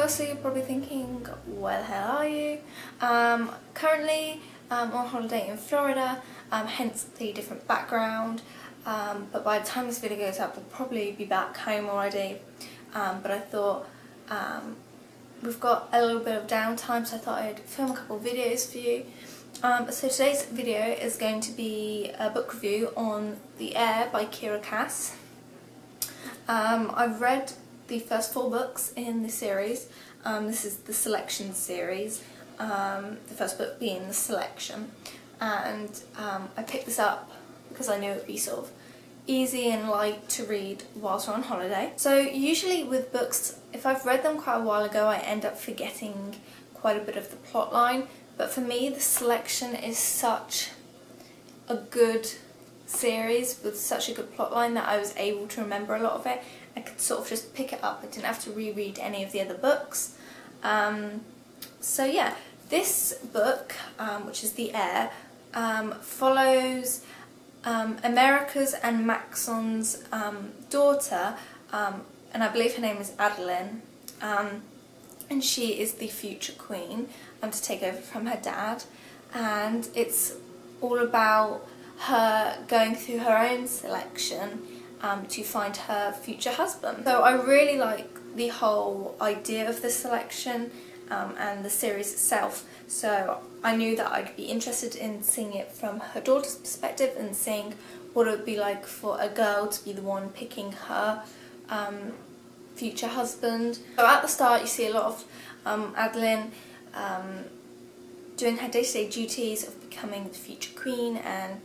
firstly you're probably thinking, where the hell are you? Currently on holiday in Florida, hence the different background, but by the time this video goes up, we'll probably be back home already. But I thought we've got a little bit of downtime, so I thought I'd film a couple of videos for you. So today's video is going to be a book review on The Heir by Kira Cass. I've read the first 4 books in the series. This is the Selection series, the first book being The Selection, and I picked this up because I knew it would be sort of easy and light to read whilst we're on holiday. So usually with books, if I've read them quite a while ago, I end up forgetting quite a bit of the plot line, but for me The Selection is such a good series with such a good plot line that I was able to remember a lot of it. I could sort of just pick it up. I didn't have to reread any of the other books. So yeah, this book, which is The Heir, follows America's and Maxon's daughter, and I believe her name is Adeline, and she is the future queen, to take over from her dad, and it's all about her going through her own selection to find her future husband. So I really like the whole idea of the selection and the series itself, so I knew that I'd be interested in seeing it from her daughter's perspective and seeing what it would be like for a girl to be the one picking her future husband. So at the start you see a lot of Adeline doing her day-to-day duties of becoming the future queen and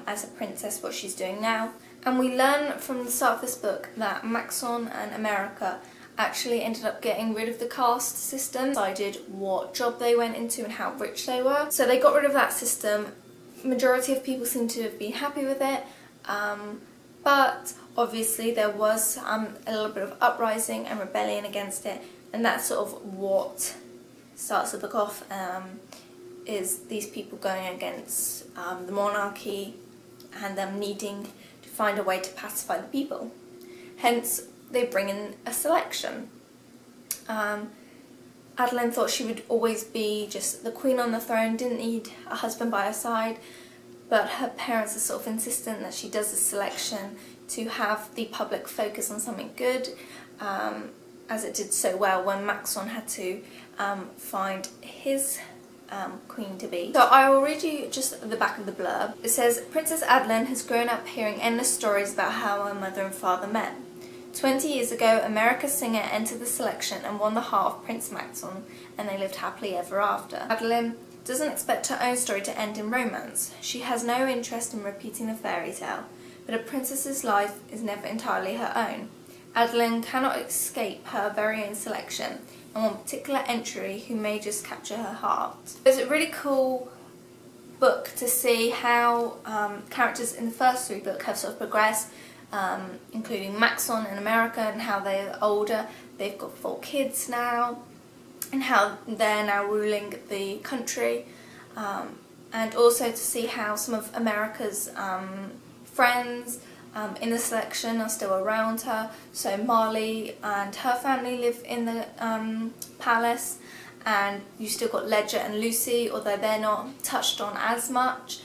as a princess, what she's doing now. And we learn from the start of this book that Maxon and America actually ended up getting rid of the caste system, decided what job they went into and how rich they were. So they got rid of that system. Majority of people seem to have been happy with it, but obviously there was a little bit of uprising and rebellion against it, and that's sort of what starts the book off, is these people going against the monarchy and them needing to find a way to pacify the people. Hence they bring in a selection. Adeline thought she would always be just the queen on the throne, didn't need a husband by her side, but her parents are sort of insistent that she does a selection to have the public focus on something good, as it did so well when Maxon had to find his queen to be. So I will read you just the back of the blurb. It says, Princess Adeline has grown up hearing endless stories about how her mother and father met. 20 years ago, America's singer entered the selection and won the heart of Prince Maxon, and they lived happily ever after. Adeline doesn't expect her own story to end in romance. She has no interest in repeating the fairy tale, but a princess's life is never entirely her own. Adeline cannot escape her very own selection, and one particular entry who may just capture her heart. It's a really cool book to see how characters in the first 3 books have sort of progressed, including Maxon in America and how they're older. They've got 4 kids now, and how they're now ruling the country, and also to see how some of America's friends in the selection are still around her. So Marley and her family live in the palace, and you still got Ledger and Lucy, although they're not touched on as much.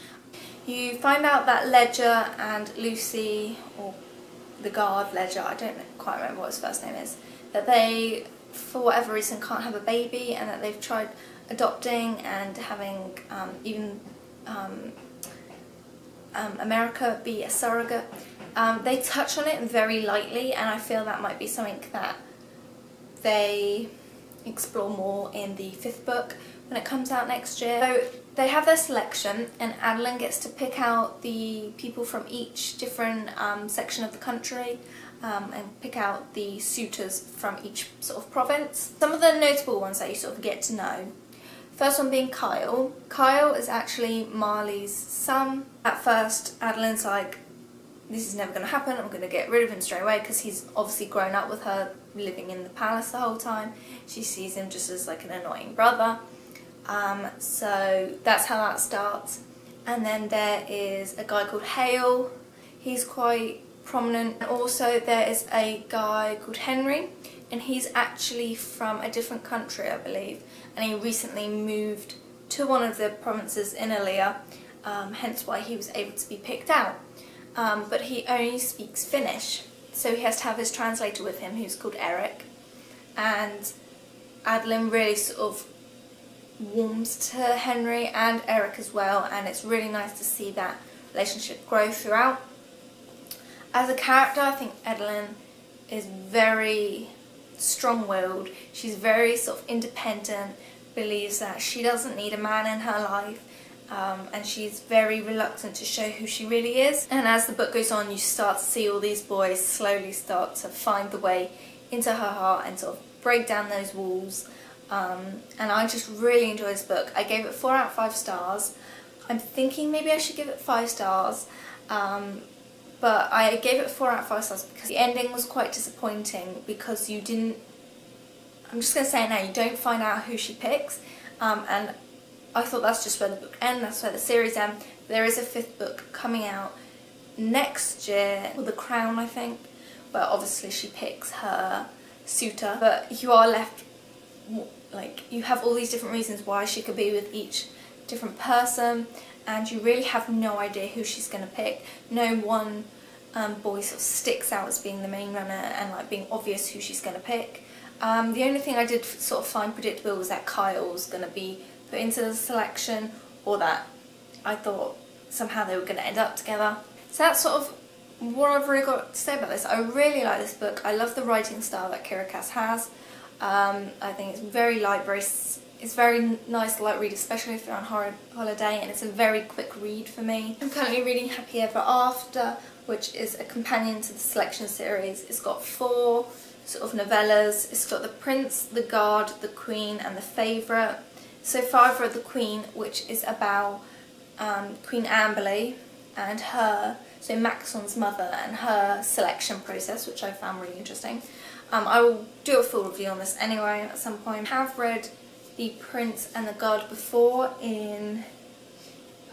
You find out that Ledger and Lucy, or the guard Ledger, I don't quite remember what his first name is, that they, for whatever reason, can't have a baby, and that they've tried adopting and having even America be a surrogate. They touch on it very lightly, and I feel that might be something that they explore more in the 5th book when it comes out next year. So they have their selection, and Adeline gets to pick out the people from each different section of the country, and pick out the suitors from each sort of province. Some of the notable ones that you sort of get to know. First one being Kyle. Kyle is actually Marley's son. At first Adeline's like, this is never going to happen, I'm going to get rid of him straight away, because he's obviously grown up with her, living in the palace the whole time. She sees him just as like an annoying brother. So that's how that starts. And then there is a guy called Heir. He's quite prominent. And also there is a guy called Henry. and he's actually from a different country, I believe, and he recently moved to one of the provinces in Italy, hence why he was able to be picked out. But he only speaks Finnish, so he has to have his translator with him, who's called Eric, and Adeline really sort of warms to Henry and Eric as well, and it's really nice to see that relationship grow throughout. As a character, I think Adeline is very strong-willed. She's very sort of independent, believes that she doesn't need a man in her life, and she's very reluctant to show who she really is. And as the book goes on, you start to see all these boys slowly start to find the way into her heart and sort of break down those walls. And I just really enjoy this book. I gave it 4 out of 5 stars. I'm thinking maybe I should give it 5 stars, but I gave it 4 out of 5 stars because the ending was quite disappointing, because you didn't, I'm just going to say it now, you don't find out who she picks, and I thought that's just where the book ends, that's where the series ends. There is a 5th book coming out next year, with The Crown I think, but obviously she picks her suitor, but you are left, like, you have all these different reasons why she could be with each different person, and you really have no idea who she's going to pick. No one boy sort of sticks out as being the main runner and like being obvious who she's going to pick. The only thing I did sort of find predictable was that Kyle's going to be put into the selection, or that I thought somehow they were going to end up together. So that's sort of what I've really got to say about this. I really like this book. I love the writing style that Kiera Cass has. I think it's very light, it's very nice light read, especially if you're on holiday, and it's a very quick read for me. I'm currently reading Happy Ever After, which is a companion to the Selection series. It's got 4 sort of novellas. It's got The Prince, The Guard, The Queen and The Favourite. So far I've read The Queen, which is about Queen Amberley and her, so Maxon's mother, and her selection process, which I found really interesting. I will do a full review on this anyway at some point. I have read The Prince and the Guard before in,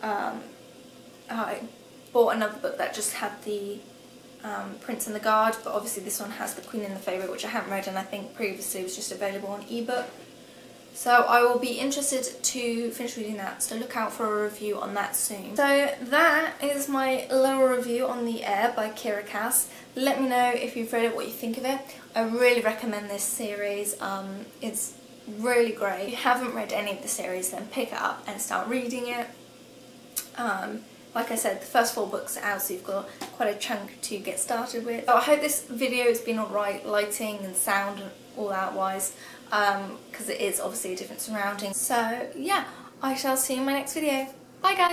I bought another book that just had the Prince and the Guard, but obviously this one has The Queen and the Favourite, which I haven't read, and I think previously was just available on ebook. So I will be interested to finish reading that, so look out for a review on that soon. So that is my little review on The Heir by Kiera Cass. Let me know if you've read it, what you think of it. I really recommend this series. It's really great. If you haven't read any of the series, then pick it up and start reading it. Like I said, the first 4 books are out, so you've got quite a chunk to get started with. So I hope this video has been alright, lighting and sound and all that wise, because it is obviously a different surrounding. So yeah, I shall see you in my next video. Bye guys!